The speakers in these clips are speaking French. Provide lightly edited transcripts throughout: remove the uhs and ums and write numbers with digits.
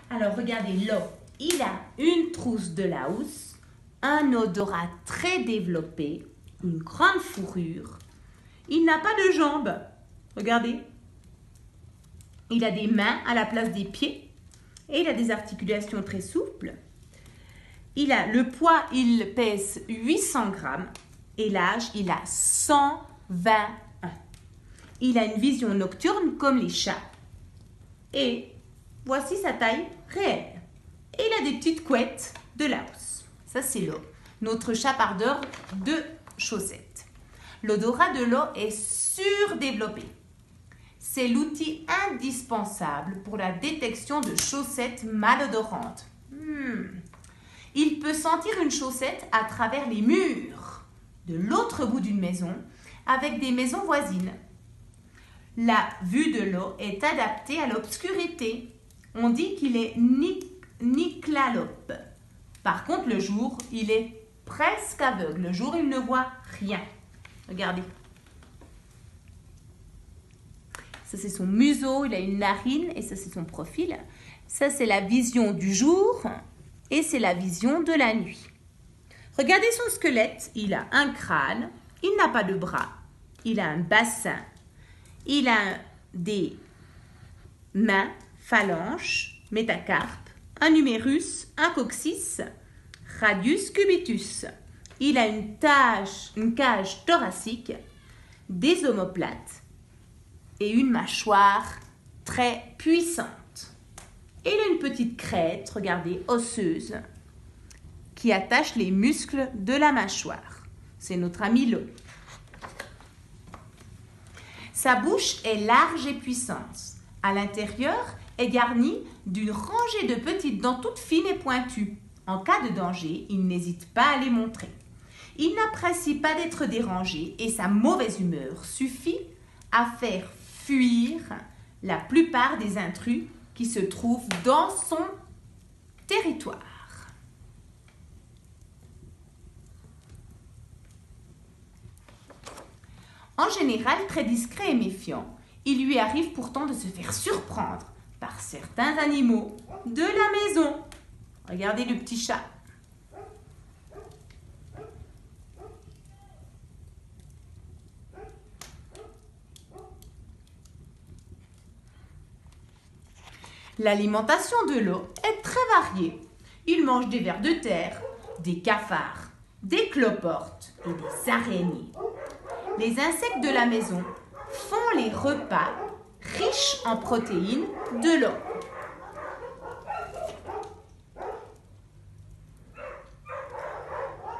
Alors, regardez, l'eau. Il a une trousse de Laos, un odorat très développé, une grande fourrure. Il n'a pas de jambes. Regardez. Il a des mains à la place des pieds et il a des articulations très souples. Il a le poids, il pèse 800 grammes et l'âge, il a 121. Il a une vision nocturne comme les chats. Et voici sa taille réelle. Et il a des petites couettes de Laos. Ça, c'est l'eau. Notre chapardeur de chaussettes. L'odorat de l'eau est surdéveloppé. C'est l'outil indispensable pour la détection de chaussettes malodorantes. Il peut sentir une chaussette à travers les murs de l'autre bout d'une maison avec des maisons voisines. La vue de l'eau est adaptée à l'obscurité. On dit qu'il est nyclalope. Par contre, le jour, il est presque aveugle. Le jour, il ne voit rien. Regardez. Ça, c'est son museau. Il a une narine et ça, c'est son profil. Ça, c'est la vision du jour et c'est la vision de la nuit. Regardez son squelette. Il a un crâne. Il n'a pas de bras. Il a un bassin. Il a des mains, phalanges, métacarpes, un humérus, un coccyx, radius cubitus. Il a une cage thoracique, des omoplates et une mâchoire très puissante. Et il a une petite crête, regardez, osseuse, qui attache les muscles de la mâchoire. C'est notre ami l'eau. Sa bouche est large et puissante. À l'intérieur est garnie d'une rangée de petites dents toutes fines et pointues. En cas de danger, il n'hésite pas à les montrer. Il n'apprécie pas d'être dérangé et sa mauvaise humeur suffit à faire fuir la plupart des intrus qui se trouvent dans son territoire. En général, très discret et méfiant, il lui arrive pourtant de se faire surprendre par certains animaux de la maison. Regardez le petit chat. L'alimentation de l'eau est très variée. Il mange des vers de terre, des cafards, des cloportes et des araignées. Les insectes de la maison font les repas riches en protéines de l'eau.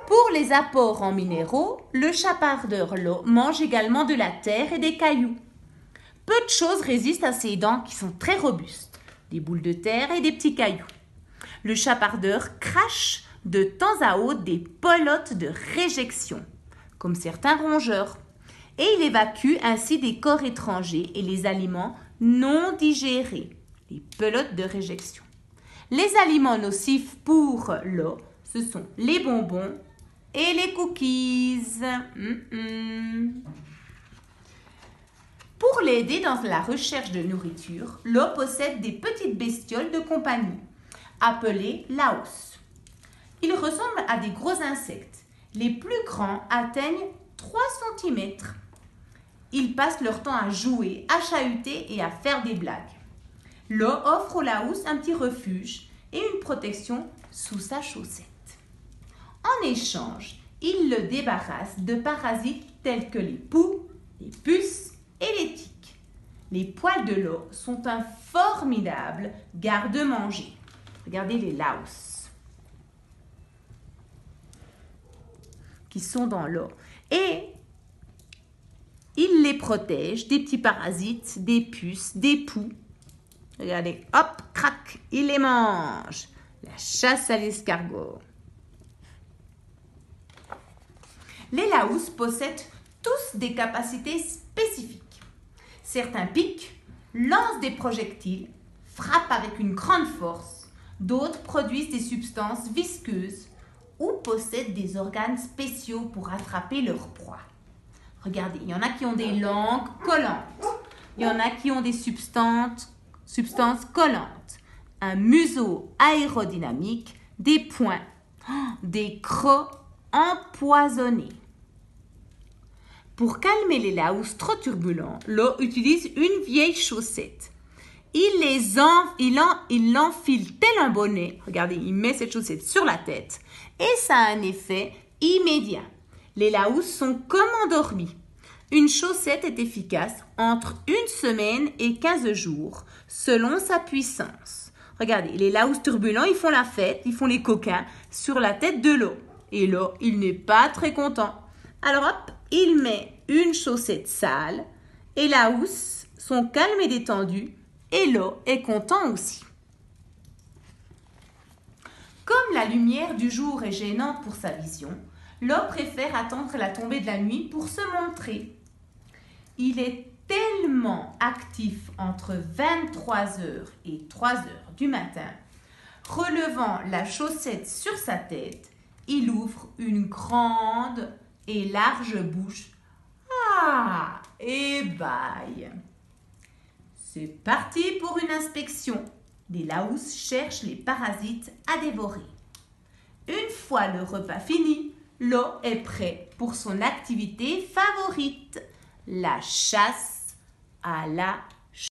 Pour les apports en minéraux, le chapardeur l'eau mange également de la terre et des cailloux. Peu de choses résistent à ses dents qui sont très robustes, des boules de terre et des petits cailloux. Le chapardeur crache de temps à autre des pelotes de réjection, comme certains rongeurs. Et il évacue ainsi des corps étrangers et les aliments non digérés, les pelotes de réjection. Les aliments nocifs pour l'eau, ce sont les bonbons et les cookies. Pour l'aider dans la recherche de nourriture, l'eau possède des petites bestioles de compagnie, appelées Laos. Ils ressemblent à des gros insectes. Les plus grands atteignent 3 cm. Ils passent leur temps à jouer, à chahuter et à faire des blagues. L'eau offre au Laos un petit refuge et une protection sous sa chaussette. En échange, il le débarrasse de parasites tels que les poux, les puces et les tiques. Les poils de l'eau sont un formidable garde-manger. Regardez les Laos qui sont dans l'eau. Et il les protège des petits parasites, des puces, des poux. Regardez, hop, crac, il les mange. La chasse à l'escargot. Les Laos possèdent tous des capacités spécifiques. Certains piquent, lancent des projectiles, frappent avec une grande force. D'autres produisent des substances visqueuses ou possèdent des organes spéciaux pour attraper leur proie. Regardez, il y en a qui ont des langues collantes. Il y en a qui ont des substances collantes. un museau aérodynamique, des poings, des crocs empoisonnés. Pour calmer les laous trop turbulents, Lo utilise une vieille chaussette. Il l'enfile tel un bonnet. Regardez, il met cette chaussette sur la tête et ça a un effet immédiat. Les laous sont comme endormis. Une chaussette est efficace entre 1 semaine et 15 jours, selon sa puissance. Regardez, les laous turbulents, ils font la fête, ils font les coquins sur la tête de Lo. Et Lo, il n'est pas très content. Alors hop, il met une chaussette sale et la housse sont calmes et détendus et Lo est content aussi. Comme la lumière du jour est gênante pour sa vision, Lo préfère attendre la tombée de la nuit pour se montrer. Il est tellement actif entre 23h et 3h du matin, relevant la chaussette sur sa tête, il ouvre une grande et large bouche. Ah, et bye. C'est parti pour une inspection. Les laous cherchent les parasites à dévorer. Une fois le repas fini, Lo est prêt pour son activité favorite, la chasse à la